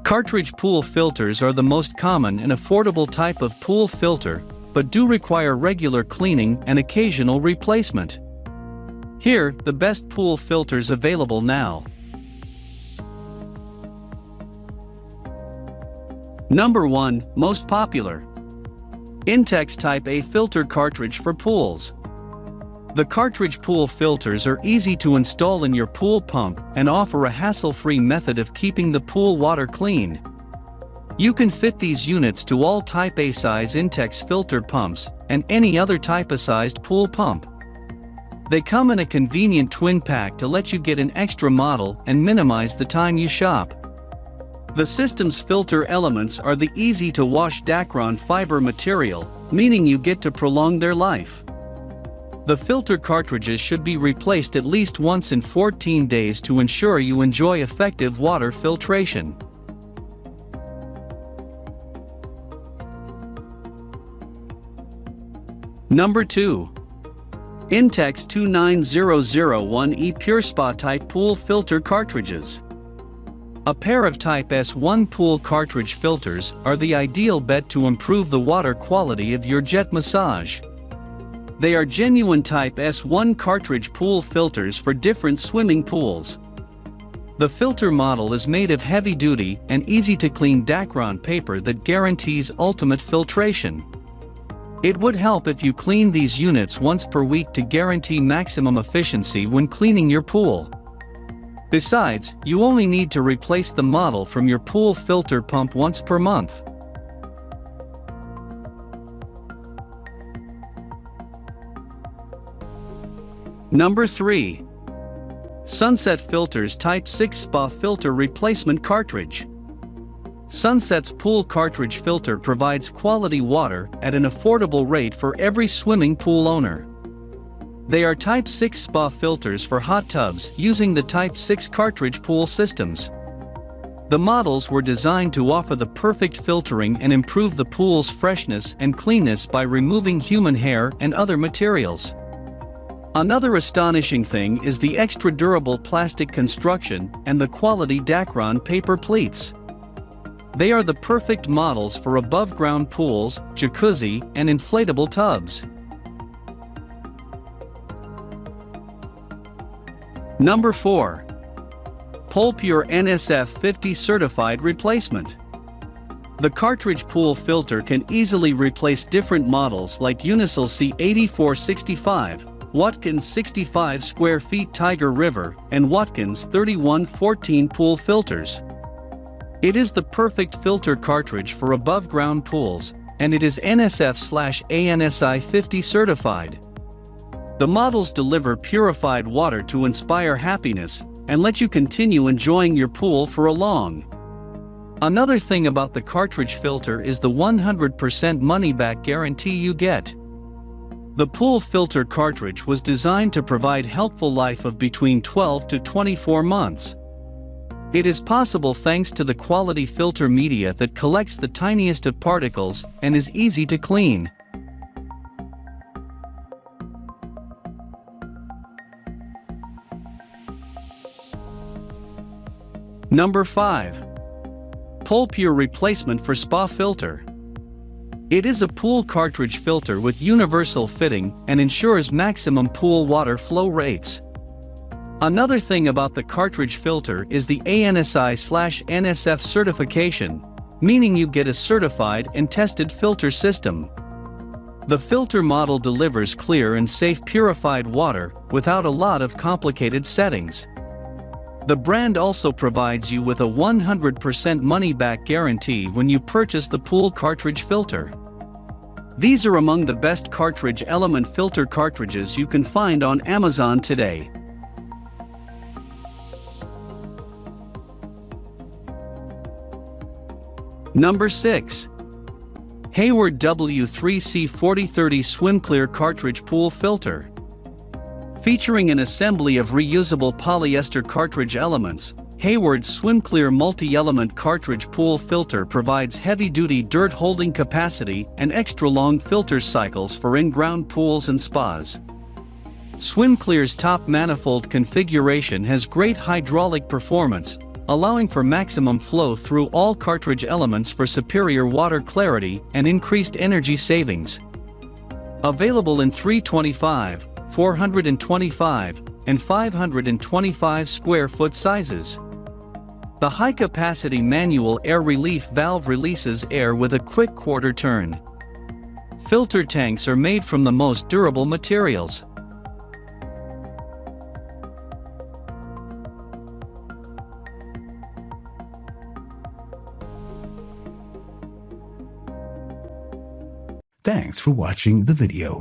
Cartridge pool filters are the most common and affordable type of pool filter, but do require regular cleaning and occasional replacement. Here, the best pool filters available now. Number 1, most popular. Intex Type A filter cartridge for pools. The Cartridge pool filters are easy to install in your pool pump and offer a hassle-free method of keeping the pool water clean. You can fit these units to all Type A size Intex filter pumps and any other Type A sized pool pump. They come in a convenient twin pack to let you get an extra model and minimize the time you shop. The system's filter elements are the easy-to-wash Dacron fiber material, meaning you get to prolong their life. The filter cartridges should be replaced at least once in 14 days to ensure you enjoy effective water filtration. Number 2. Intex 29001E Pure Spa Type Pool Filter Cartridges. A pair of Type S1 pool cartridge filters are the ideal bet to improve the water quality of your jet massage. They are genuine Type S1 cartridge pool filters for different swimming pools. The filter model is made of heavy-duty and easy-to-clean Dacron paper that guarantees ultimate filtration. It would help if you clean these units once per week to guarantee maximum efficiency when cleaning your pool. Besides, you only need to replace the model from your pool filter pump once per month. Number 3. Sunset Filters Type 6 Spa Filter Replacement Cartridge. Sunset's pool cartridge filter provides quality water at an affordable rate for every swimming pool owner. They are Type 6 spa filters for hot tubs using the Type 6 cartridge pool systems. The models were designed to offer the perfect filtering and improve the pool's freshness and cleanness by removing human hair and other materials. Another astonishing thing is the extra durable plastic construction and the quality Dacron paper pleats. They are the perfect models for above-ground pools, jacuzzi, and inflatable tubs. Number 4. PoolPure NSF 50 Certified Replacement. The cartridge pool filter can easily replace different models like Unisil C8465, Watkins 65 square feet Tiger River, and Watkins 3114 pool filters. It is the perfect filter cartridge for above-ground pools, and it is NSF/ANSI 50 certified. The models deliver purified water to inspire happiness and let you continue enjoying your pool for a long. Another thing about the cartridge filter is the 100% money-back guarantee you get. The pool filter cartridge was designed to provide helpful life of between 12 to 24 months. It is possible thanks to the quality filter media that collects the tiniest of particles and is easy to clean. Number 5. PoolPure Replacement for Spa Filter. It is a pool cartridge filter with universal fitting and ensures maximum pool water flow rates. Another thing about the cartridge filter is the ANSI/NSF certification, meaning you get a certified and tested filter system. The filter model delivers clear and safe purified water without a lot of complicated settings. The brand also provides you with a 100% money-back guarantee when you purchase the pool cartridge filter. These are among the best cartridge element filter cartridges you can find on Amazon today. Number 6. Hayward W3C 4030 SwimClear Cartridge Pool Filter. Featuring an assembly of reusable polyester cartridge elements, Hayward's SwimClear multi-element cartridge pool filter provides heavy-duty dirt-holding capacity and extra-long filter cycles for in-ground pools and spas. SwimClear's top manifold configuration has great hydraulic performance, allowing for maximum flow through all cartridge elements for superior water clarity and increased energy savings. Available in 325, 425, and 525 square foot sizes. The high-capacity manual air relief valve releases air with a quick quarter turn. Filter tanks are made from the most durable materials. Thanks for watching the video.